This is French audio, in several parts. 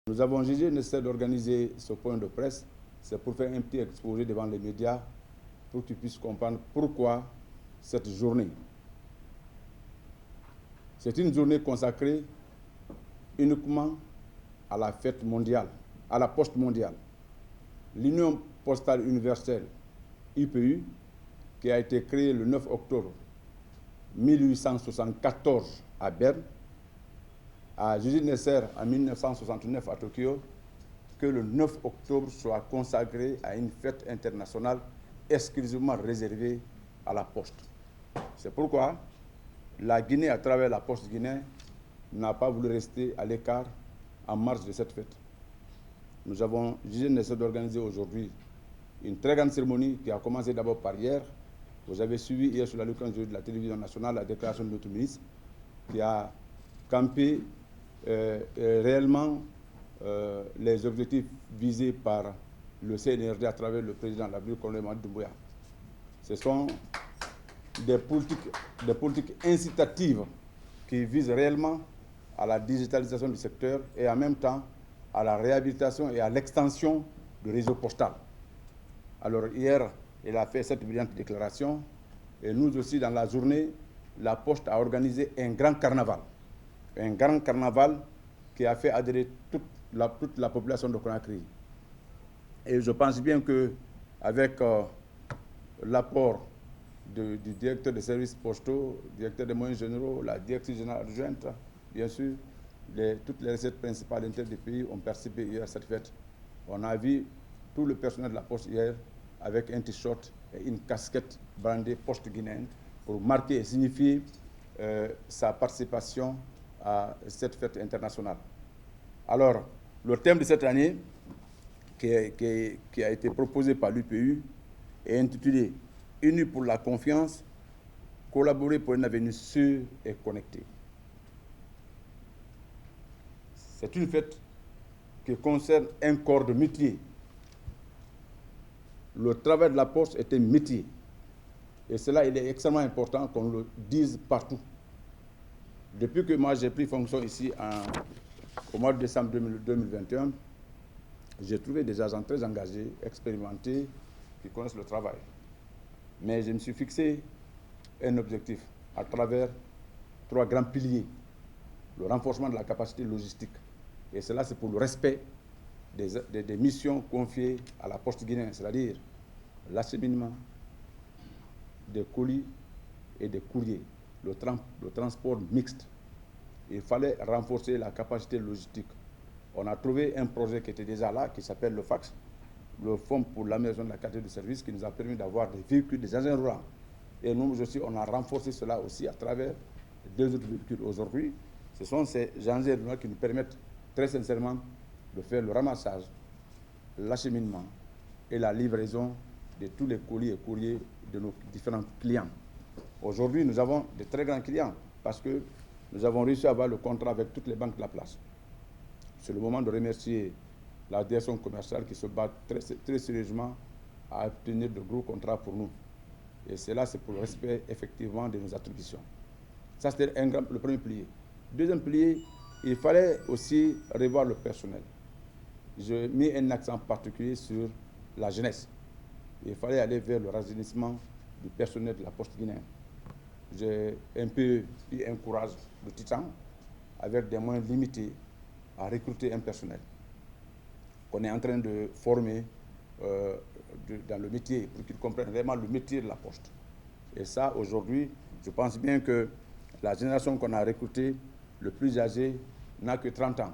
Nous avons jugé nécessaire d'organiser ce point de presse. C'est pour faire un petit exposé devant les médias pour qu'ils puissent comprendre pourquoi cette journée. C'est une journée consacrée uniquement à la fête mondiale, à la poste mondiale. L'Union postale universelle, UPU, qui a été créée le 9 octobre 1874 à Berne, a jugé nécessaire en 1969 à Tokyo que le 9 octobre soit consacré à une fête internationale exclusivement réservée à la poste. C'est pourquoi la Guinée, à travers la poste guinéenne, n'a pas voulu rester à l'écart en marge de cette fête. Nous avons jugé nécessaire d'organiser aujourd'hui une très grande cérémonie qui a commencé d'abord par hier. Vous avez suivi hier sur la Lucas de la télévision nationale la déclaration de notre ministre qui a campé réellement les objectifs visés par le CNRD à travers le président de la République, colonel Mamadi Doumbouya. Ce sont des politiques incitatives qui visent réellement à la digitalisation du secteur et en même temps à la réhabilitation et à l'extension du réseau postal. Alors hier, il a fait cette brillante déclaration et nous aussi dans la journée, la Poste a organisé un grand carnaval. Un grand carnaval qui a fait adhérer toute la population de Conakry. Et je pense bien qu'avec l'apport du directeur des services postaux, directeur des moyens généraux, la directrice générale adjointe, bien sûr, toutes les recettes principales internes du pays ont participé hier à cette fête. On a vu tout le personnel de la Poste hier avec un t-shirt et une casquette brandée Poste guinéenne pour marquer et signifier sa participation à cette fête internationale. Alors, le thème de cette année, qui a été proposé par l'UPU, est intitulé « Unis pour la confiance, collaborer pour un avenir sûr et connecté ». C'est une fête qui concerne un corps de métier. Le travail de la Poste est un métier. Et cela, il est extrêmement important qu'on le dise partout. Depuis que moi j'ai pris fonction ici au mois de décembre 2021, j'ai trouvé des agents très engagés, expérimentés, qui connaissent le travail. Mais je me suis fixé un objectif à travers 3 grands piliers. Le renforcement de la capacité logistique. Et cela, c'est pour le respect des missions confiées à la Poste guinéenne, c'est-à-dire l'acheminement des colis et des courriers, le transport mixte. Il fallait renforcer la capacité logistique. On a trouvé un projet qui était déjà là, qui s'appelle le FAX, le Fonds pour l'amélioration de la qualité de service, qui nous a permis d'avoir des véhicules, des engins roulants. Et nous aussi, on a renforcé cela aussi à travers 2 autres véhicules. Aujourd'hui, ce sont ces engins roulants qui nous permettent très sincèrement de faire le ramassage, l'acheminement et la livraison de tous les colis et courriers de nos différents clients. Aujourd'hui, nous avons de très grands clients parce que nous avons réussi à avoir le contrat avec toutes les banques de la place. C'est le moment de remercier la direction commerciale qui se bat très sérieusement à obtenir de gros contrats pour nous. Et cela, c'est pour le respect effectivement de nos attributions. Ça, c'était le premier pilier. Deuxième pilier, il fallait aussi revoir le personnel. J'ai mis un accent particulier sur la jeunesse. Il fallait aller vers le rajeunissement du personnel de la Poste guinéenne. J'ai un peu eu un courage de titan, avec des moyens limités, à recruter un personnel qu'on est en train de former dans le métier, pour qu'ils comprennent vraiment le métier de la Poste. Et ça, aujourd'hui, je pense bien que la génération qu'on a recrutée, le plus âgé, n'a que 30 ans.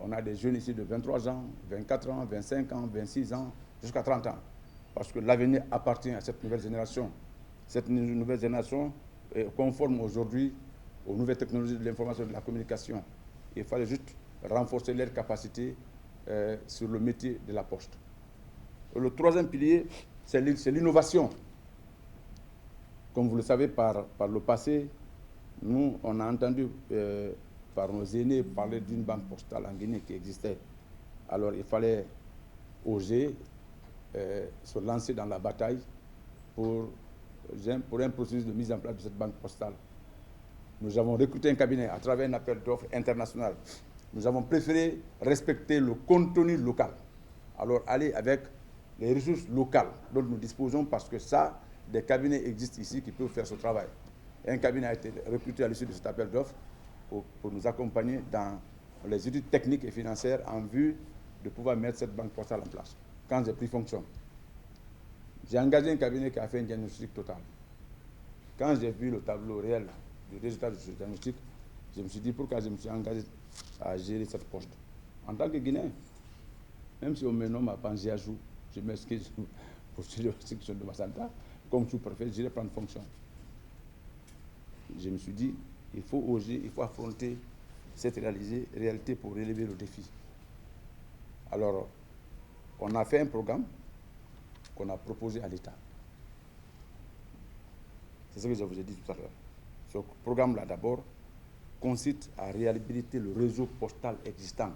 On a des jeunes ici de 23 ans, 24 ans, 25 ans, 26 ans, jusqu'à 30 ans. Parce que l'avenir appartient à cette nouvelle génération. Cette nouvelle génération est conforme aujourd'hui aux nouvelles technologies de l'information et de la communication. Il fallait juste renforcer leurs capacités sur le métier de la Poste. Le troisième pilier, c'est l'innovation. Comme vous le savez, par le passé, nous, on a entendu par nos aînés parler d'une banque postale en Guinée qui existait. Alors, il fallait oser se lancer dans la bataille pour un processus de mise en place de cette banque postale. Nous avons recruté un cabinet à travers un appel d'offres international nous avons préféré respecter le contenu local. Alors, aller avec les ressources locales dont nous disposons, parce que ça, des cabinets existent ici qui peuvent faire ce travail. Un cabinet a été recruté à l'issue de cet appel d'offres pour nous accompagner dans les études techniques et financières en vue de pouvoir mettre cette banque postale en place. Quand j'ai pris fonction, j'ai engagé un cabinet qui a fait un diagnostic total. Quand j'ai vu le tableau réel du résultat de ce diagnostic, je me suis dit pourquoi je me suis engagé à gérer cette poste. En tant que Guinéen, même si on me nomme à Panziajou, je m'excuse pour la section de Massanta, comme sous-préfet, j'irai prendre fonction. Je me suis dit, il faut oser, il faut affronter cette réalité pour relever le défi. Alors, on a fait un programme qu'on a proposé à l'État. C'est ce que je vous ai dit tout à l'heure. Ce programme-là, d'abord, consiste à réhabiliter le réseau postal existant.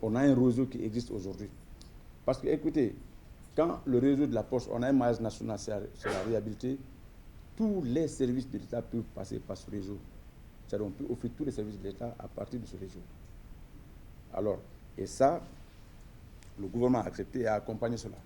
On a un réseau qui existe aujourd'hui. Parce que, écoutez, quand le réseau de la Poste, on a un maillage national sera réhabilité, tous les services de l'État peuvent passer par ce réseau. C'est-à-dire on peut offrir tous les services de l'État à partir de ce réseau. Alors, et ça, le gouvernement a accepté et a accompagné cela.